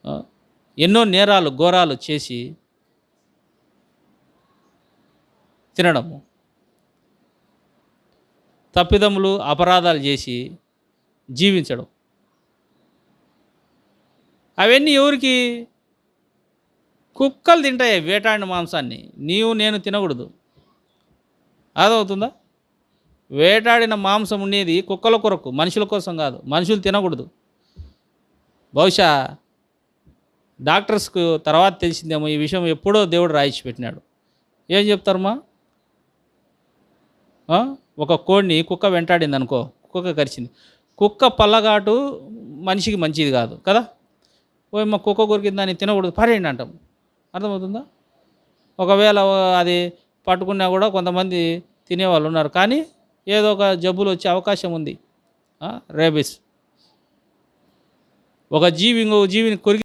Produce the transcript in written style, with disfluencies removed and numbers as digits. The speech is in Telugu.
ఆ, ఎన్నో నేరాలు ఘోరాలు చేసి తినడము, తప్పిదములు అపరాధాలు చేసి జీవించడం, అవన్నీ ఎవరికి? కుక్కలు తింటాయి వేటాడిన మాంసాన్ని, నీవు నేను తినకూడదు. అదవుతుందా? వేటాడిన మాంసం ఉండేది కుక్కల కొరకు, మనుషుల కోసం కాదు. మనుషులు తినకూడదు. బహుశా డాక్టర్స్కు తర్వాత తెలిసిందేమో ఈ విషయం, ఎప్పుడో దేవుడు రాయించి పెట్టినాడు. ఏం చెప్తారమ్మా? ఆ? ఒక కోడిని కుక్క వెంటాడింది అనుకో, కుక్క కరిచింది. కుక్క పల్లగాటు మనిషికి మంచిది కాదు కదా. మా కుక్క కొరికింది దాన్ని తినకూడదు, పారేయండి అంటాం. అర్థమవుతుందా? ఒకవేళ అది పట్టుకున్నా కూడా కొంతమంది తినేవాళ్ళు ఉన్నారు. కానీ ఏదో ఒక జబ్బులు వచ్చే అవకాశం ఉంది. రేబీస్. ఒక జీవి ఇంకో జీవిని కొరికి